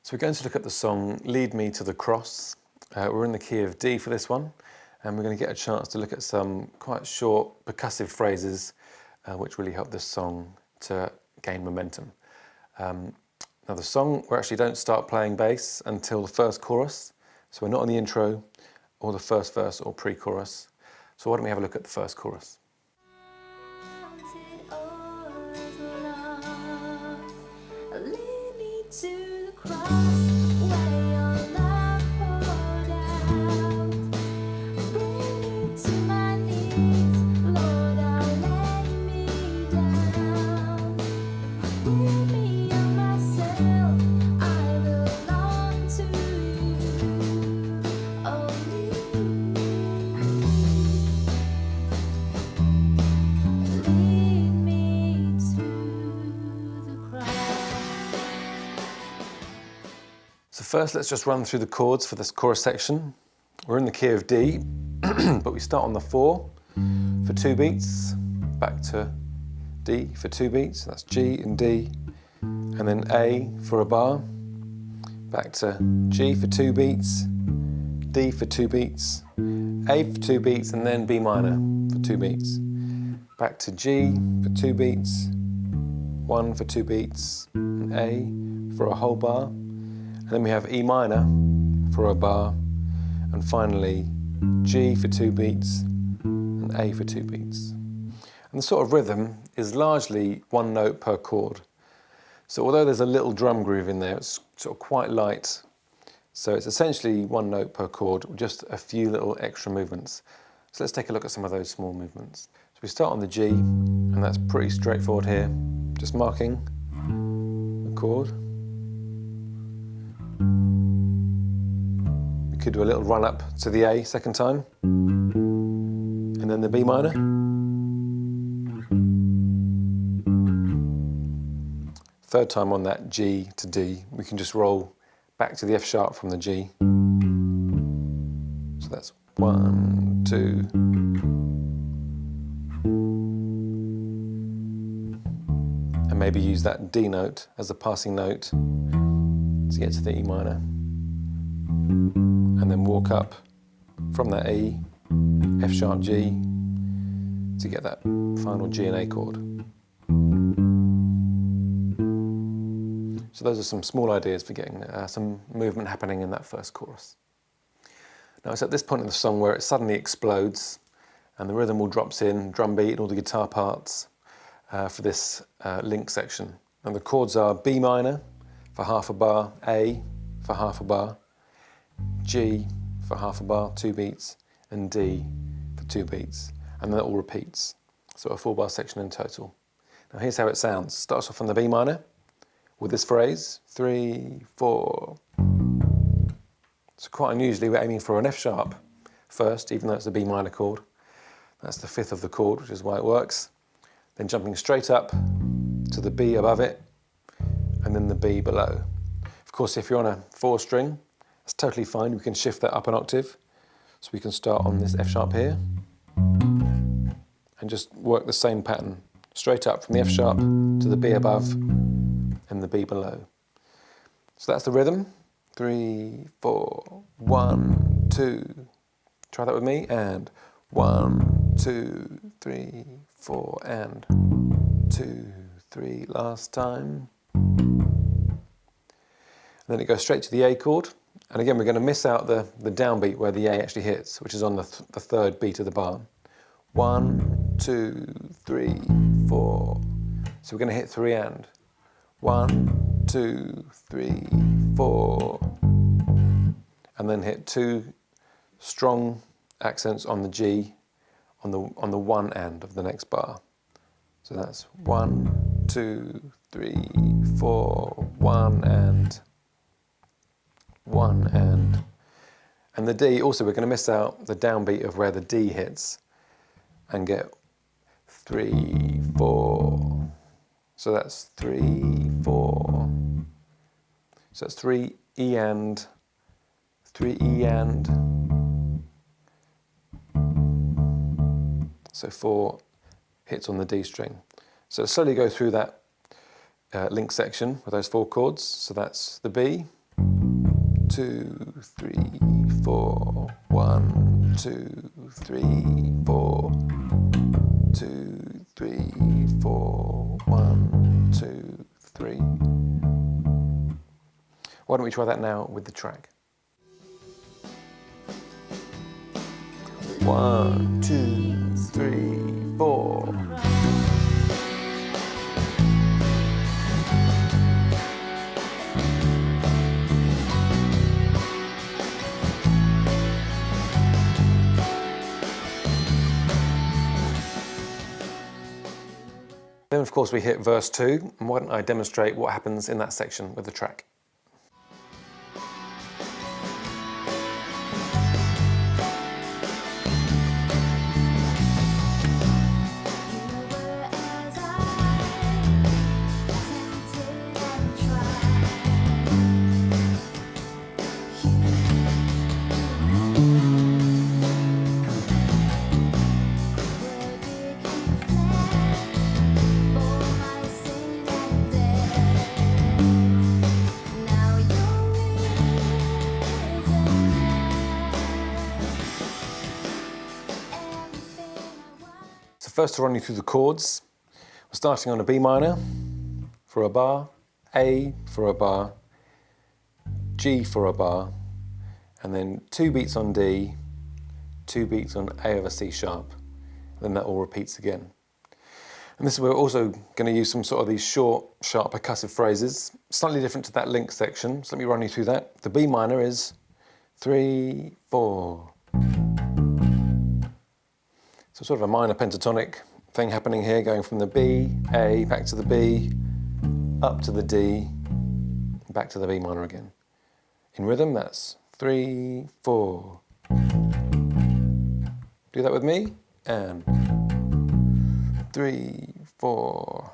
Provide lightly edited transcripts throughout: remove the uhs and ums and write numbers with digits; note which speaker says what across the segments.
Speaker 1: So we're going to look at the song Lead Me to the Cross. We're in the key of D for this one, and we're going to get a chance to look at some quite short percussive phrases which really help this song to gain momentum. Now the song, we actually don't start playing bass until the first chorus, so we're not on the intro or the first verse or pre-chorus. So why don't we have a look at the first chorus. So first, let's just run through the chords for this chorus section. We're in the key of D, but we start on the 4 for 2 beats, back to D for 2 beats, that's G and D, and then A for a bar, back to G for 2 beats, D for 2 beats, A for 2 beats, and then B minor for 2 beats, back to G for 2 beats, 1 for 2 beats, and A for a whole bar. And then we have E minor for a bar, and finally G for 2 beats and A for 2 beats. And the sort of rhythm is largely 1 note per chord. So although there's a little drum groove in there, it's sort of quite light. So it's essentially 1 note per chord with just a few little extra movements. So let's take a look at some of those small movements. So we start on the G, and that's pretty straightforward here. Just marking the chord. Could do a little run up to the A second time, and then the B minor. Third time on that G to D, we can just roll back to the F sharp from the G. So that's 1, 2. And maybe use that D note as a passing note to get to the E minor. And then walk up from that E, F sharp G, to get that final G and A chord. So those are some small ideas for getting some movement happening in that first chorus. Now it's at this point in the song where it suddenly explodes and the rhythm all drops in, drum beat and all the guitar parts for this link section. And the chords are B minor for half a bar, A for half a bar, G for half a bar, 2 beats, and D for 2 beats. And then it all repeats. So a 4-bar section in total. Now here's how it sounds. Starts off on the B minor with this phrase, 3, 4. So quite unusually, we're aiming for an F sharp first, even though it's a B minor chord. That's the 5th of the chord, which is why it works. Then jumping straight up to the B above it, and then the B below. Of course, if you're on a 4 string, it's totally fine, we can shift that up an octave. So we can start on this F sharp here and just work the same pattern straight up from the F sharp to the B above and the B below. So that's the rhythm. 3, 4, 1, 2. Try that with me, and 1, 2, 3, 4, and 2, 3, last time. And then it goes straight to the A chord. And again, we're going to miss out the downbeat where the A actually hits, which is on the 3rd beat of the bar. 1, 2, 3, 4. So we're going to hit 3 and. 1, 2, 3, 4. And then hit 2 strong accents on the G on the 1 and of the next bar. So that's 1, 2, 3, 4, 1 and. 1 and. And the D, also we're going to miss out the downbeat of where the D hits and get 3, 4. So that's 3, 4. So that's 3 E and, 3 E and. So 4 hits on the D string. So slowly go through that link section with those 4 chords. So that's the B, 2, 3, 4. 1, 2, 3, 4. 2, 3, 4. 1, 2, 3. Why don't we try that now with the track? 1, 2, 3, 4. Then of course we hit verse 2, and why don't I demonstrate what happens in that section with the track. First, to run you through the chords, we're starting on a B minor for a bar, A for a bar, G for a bar, and then 2 beats on D, 2 beats on A over C sharp, and then that all repeats again. And this is where we're also going to use some sort of these short, sharp percussive phrases, slightly different to that link section, so let me run you through that. The B minor is 3, 4. So sort of a minor pentatonic thing happening here, going from the B, A, back to the B, up to the D, back to the B minor again. In rhythm, that's 3, 4. Do that with me, and 3, 4.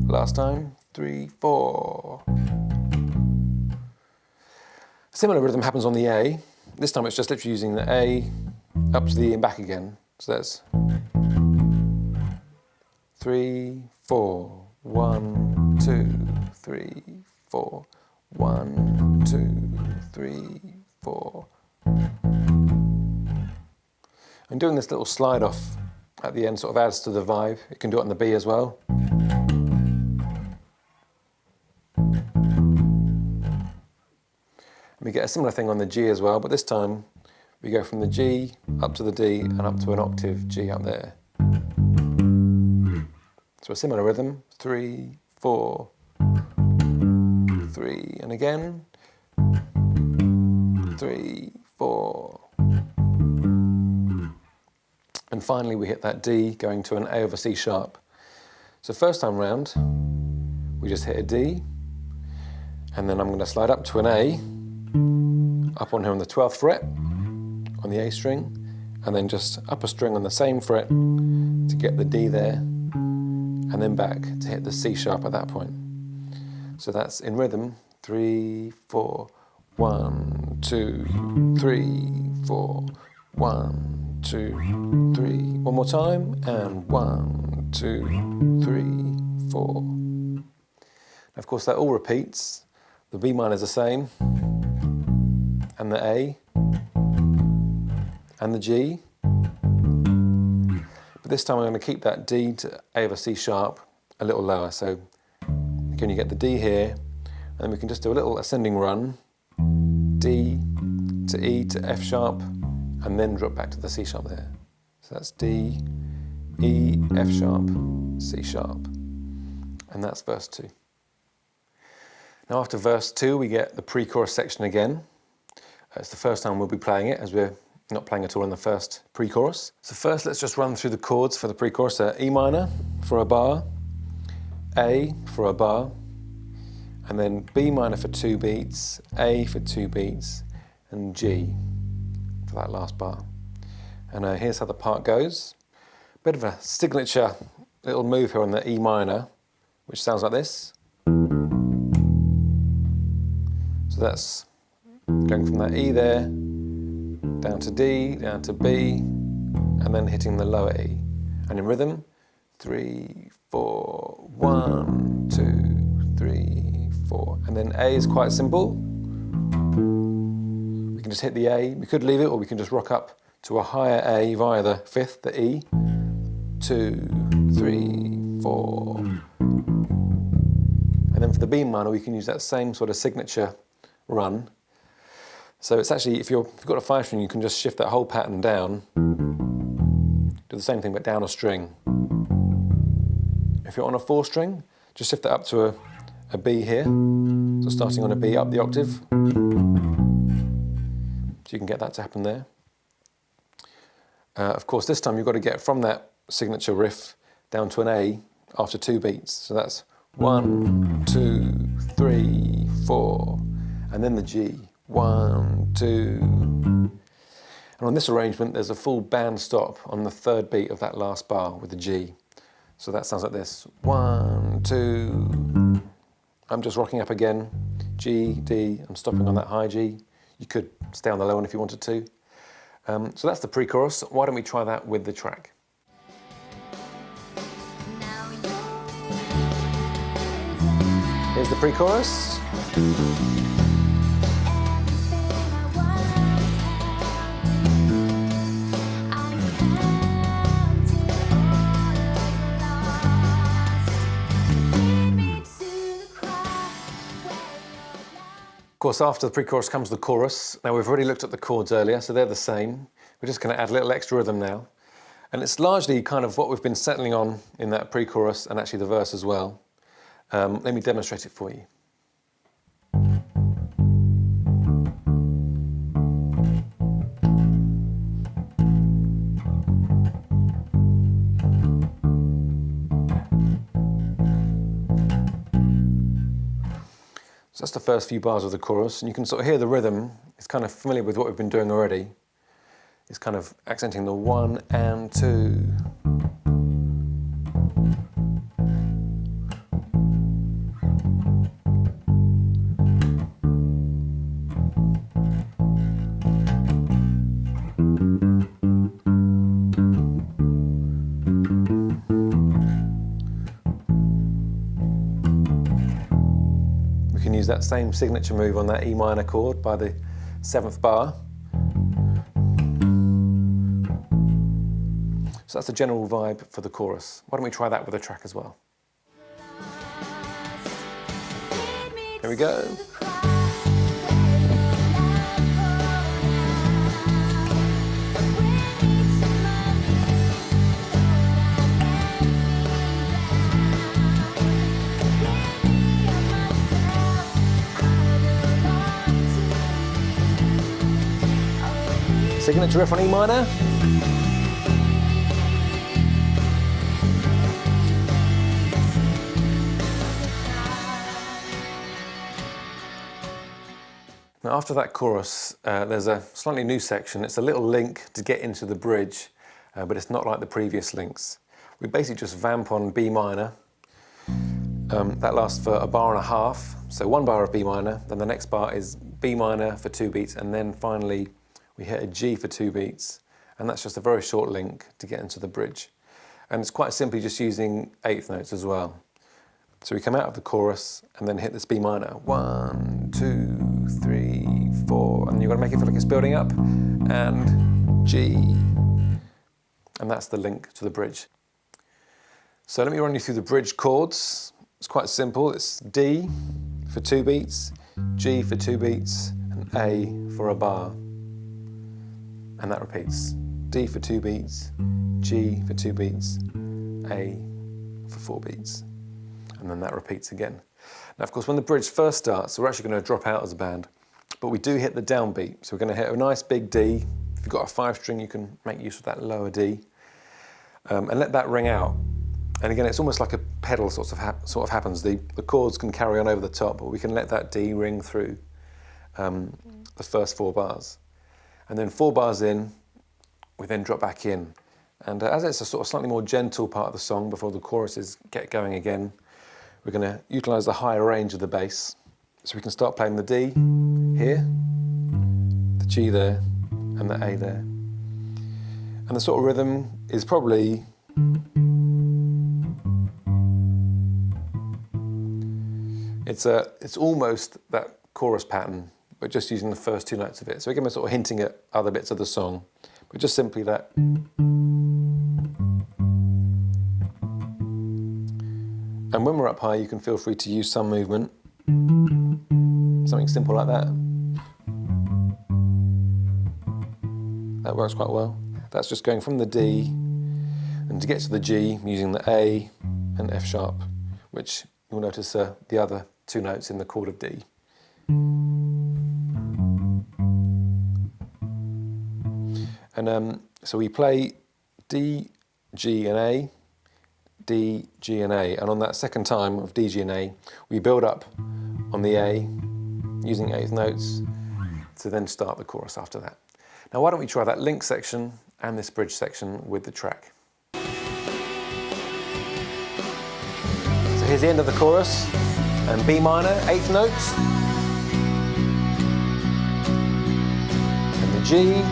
Speaker 1: Last time, 3, 4. Similar rhythm happens on the A. This time it's just literally using the A up to the E and back again. So that's 3, 4, 1, 2, 3, 4, 1, 2, 3, 4. And doing this little slide off at the end sort of adds to the vibe. You can do it on the B as well. And we get a similar thing on the G as well, but this time we go from the G up to the D and up to an octave G up there. So a similar rhythm, 3, 4, 3, and again, 3, 4. And finally we hit that D going to an A over C sharp. So first time round, we just hit a D, and then I'm going to slide up to an A, up on here on the 12th fret, on the A string, and then just up a string on the same fret to get the D there, and then back to hit the C sharp at that point. So that's in rhythm, 3, 4, 1, 2, 3, 4, 1, 2, 3. One more time, and 1, 2, 3, 4. And of course that all repeats. The B minor is the same, and the A, and the G, but this time I'm going to keep that D to A over C sharp a little lower. So again, you get the D here, and then we can just do a little ascending run, D to E to F sharp, and then drop back to the C sharp there. So that's D, E, F sharp, C sharp, and that's verse 2. Now after verse 2 we get the pre-chorus section again. It's the first time we'll be playing it, as we're not playing at all in the first pre-chorus. So first let's just run through the chords for the pre-chorus. E minor for a bar, A for a bar, and then B minor for 2 beats, A for 2 beats, and G for that last bar. And here's how the part goes. Bit of a signature little move here on the E minor, which sounds like this. So that's going from that E there, down to D, down to B, and then hitting the lower E. And in rhythm, 3, 4, 1, 2, 3, 4. And then A is quite simple. just hit the A. We could leave it, or we can just rock up to a higher A via the fifth, the E. 2, 3, 4. And then for the B minor, we can use that same sort of signature run. So it's actually, if you've got a 5 string, you can just shift that whole pattern down. Do the same thing, but down a string. If you're on a 4 string, just shift that up to a B here. So starting on a B, up the octave. So you can get that to happen there. Of course, this time you've got to get from that signature riff down to an A after 2 beats. So that's 1, 2, 3, 4, and then the G. 1, 2. And on this arrangement, there's a full band stop on the 3rd beat of that last bar with the G. So that sounds like this. 1, 2. I'm just rocking up again. G, D, I'm stopping on that high G. You could stay on the low one if you wanted to. So that's the pre-chorus. Why don't we try that with the track? Here's the pre-chorus. Of course, after the pre-chorus comes the chorus. Now, we've already looked at the chords earlier, so they're the same. We're just going to add a little extra rhythm now. And it's largely kind of what we've been settling on in that pre-chorus and actually the verse as well. Let me demonstrate it for you. So that's the first few bars of the chorus, and you can sort of hear the rhythm. It's kind of familiar with what we've been doing already. It's kind of accenting the 1 and 2. Use that same signature move on that E minor chord by the 7th bar. So that's the general vibe for the chorus. Why don't we try that with the track as well? Here we go. Signature riff on E minor. Now after that chorus, there's a slightly new section. It's a little link to get into the bridge, but it's not like the previous links. We basically just vamp on B minor. That lasts for a bar and a half. So 1 bar of B minor, then the next bar is B minor for 2 beats, and then finally we hit a G for 2 beats, and that's just a very short link to get into the bridge. And it's quite simply just using 8th notes as well. So we come out of the chorus and then hit this B minor. 1, 2, 3, 4, and you've got to make it feel like it's building up, and G. And that's the link to the bridge. So let me run you through the bridge chords. It's quite simple. It's D for 2 beats, G for 2 beats, and A for a bar. And that repeats. D for 2 beats, G for 2 beats, A for 4 beats. And then that repeats again. Now, of course, when the bridge first starts, we're actually going to drop out as a band, but we do hit the downbeat. So we're going to hit a nice big D. If you've got a 5 string, you can make use of that lower D, and let that ring out. And again, it's almost like a pedal sort of happens. The chords can carry on over the top, but we can let that D ring through the first 4 bars. And then 4 bars in, we then drop back in. And as it's a sort of slightly more gentle part of the song before the choruses get going again, we're going to utilise the higher range of the bass. So we can start playing the D here, the G there, and the A there. And the sort of rhythm is probably it's almost that chorus pattern, but just using the first two notes of it. So again, we're sort of hinting at other bits of the song, but just simply that. And when we're up high, you can feel free to use some movement. Something simple like that. That works quite well. That's just going from the D, and to get to the G, using the A and F sharp, which you'll notice are the other two notes in the chord of D. And so we play D, G and A, D, G and A, and on that second time of D, G and A, we build up on the A, using eighth notes, to then start the chorus after that. Now why don't we try that link section and this bridge section with the track. So here's the end of the chorus, and B minor, eighth notes, and the G,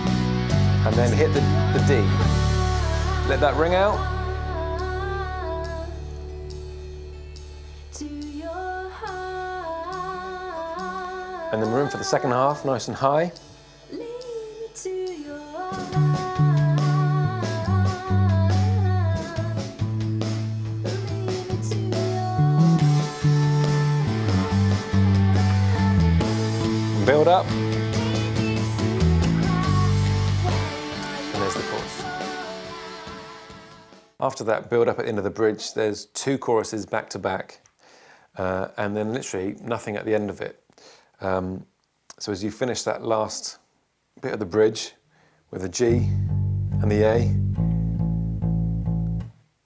Speaker 1: and then hit the D. Let that ring out. And then we're in for the second half, nice and high. Build up. And there's the chorus. After that build up at the end of the bridge, there's two choruses back to back, and then literally nothing at the end of it. So as you finish that last bit of the bridge with the G and the A,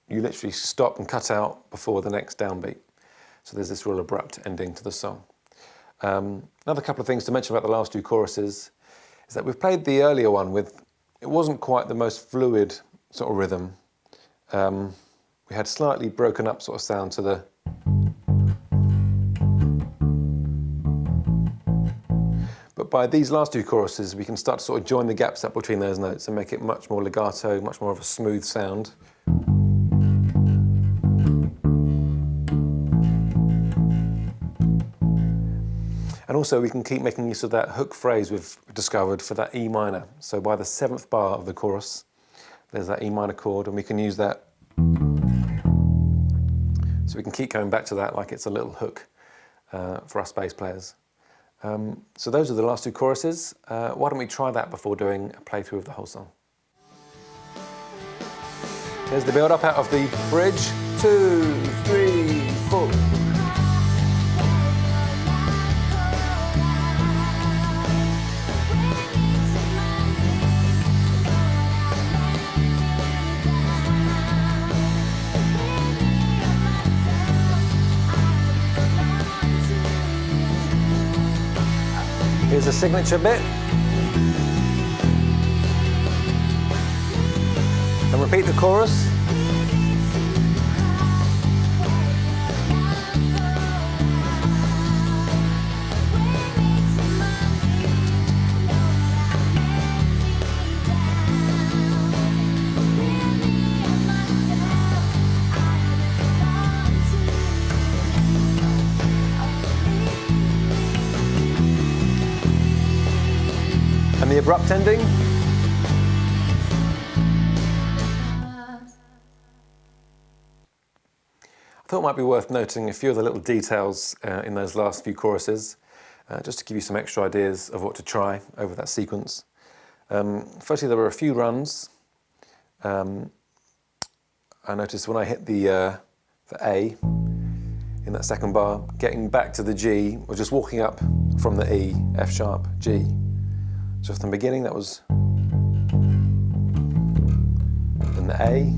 Speaker 1: you literally stop and cut out before the next downbeat. So there's this real abrupt ending to the song. Another couple of things to mention about the last two choruses is that we've played the earlier one with, it wasn't quite the most fluid sort of rhythm. We had slightly broken up sort of sound to the, but by these last two choruses we can start to sort of join the gaps up between those notes and make it much more legato, much more of a smooth sound. And also we can keep making use of that hook phrase we've discovered for that E minor. So by the 7th bar of the chorus, there's that E minor chord, and we can use that. So we can keep going back to that like it's a little hook for us bass players. So those are the last two choruses. Why don't we try that before doing a playthrough of the whole song? Here's the build up out of the bridge. 2, 3, 4. Here's a signature bit. And repeat the chorus. And the abrupt ending. I thought it might be worth noting a few of the little details in those last few choruses, just to give you some extra ideas of what to try over that sequence. Firstly, there were a few runs. I noticed when I hit the A in that second bar, getting back to the G, or just walking up from the E, F sharp, G. So from the beginning, that was then the A.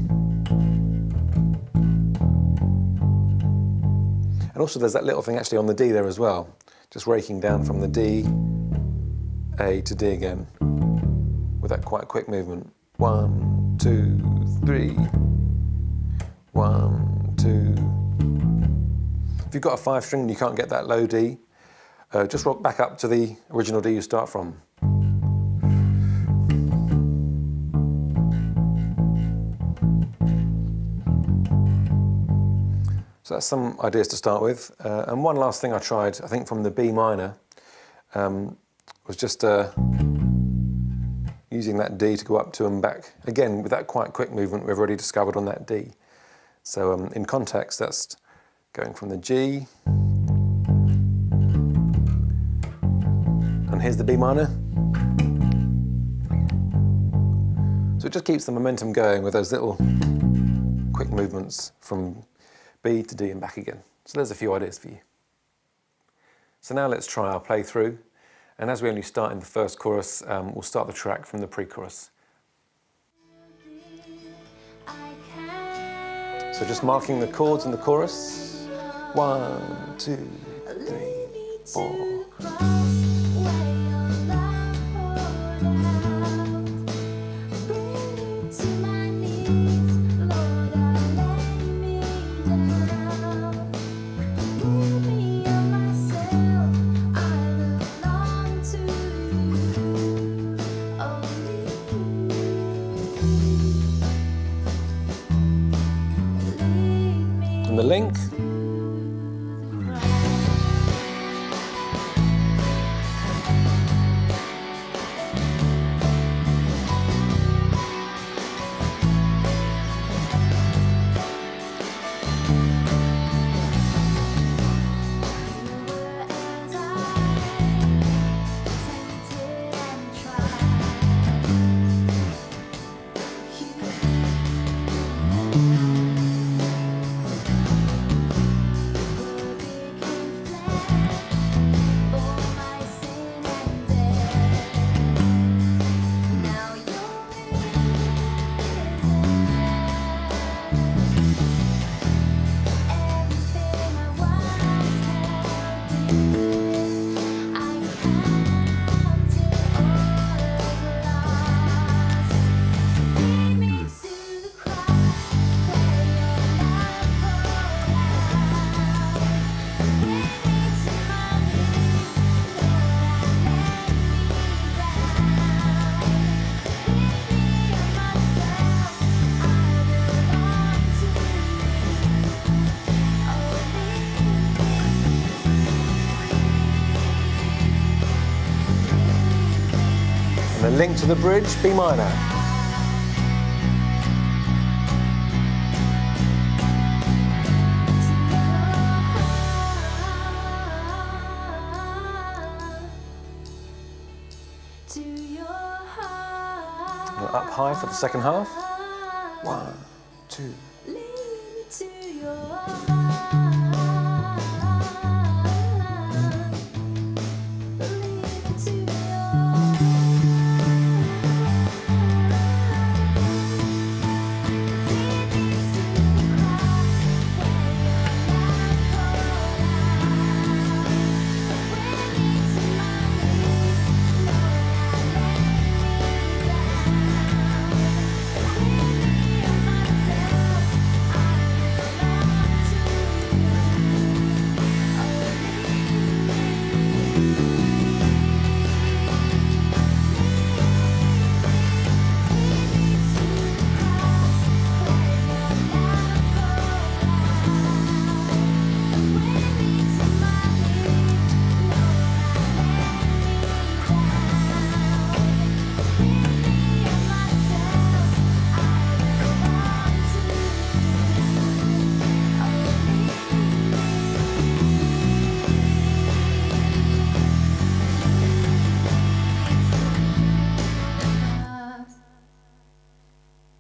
Speaker 1: And also there's that little thing actually on the D there as well, just raking down from the D, A to D again, with that quite quick movement. 1, 2, 3, 1, 2. If you've got a 5 string and you can't get that low D, just rock back up to the original D you start from. So that's some ideas to start with. And one last thing I tried, I think from the B minor, was just using that D to go up to and back. Again, with that quite quick movement we've already discovered on that D. So in context, that's going from the G, and here's the B minor. So it just keeps the momentum going with those little quick movements from B to D and back again. So there's a few ideas for you. So now let's try our play through. And as we only start in the first chorus, we'll start the track from the pre-chorus. So just marking the chords in the chorus. 1, 2, 3, 4. The link. And the link to the bridge, B minor. And up high for the second half. 1, 2.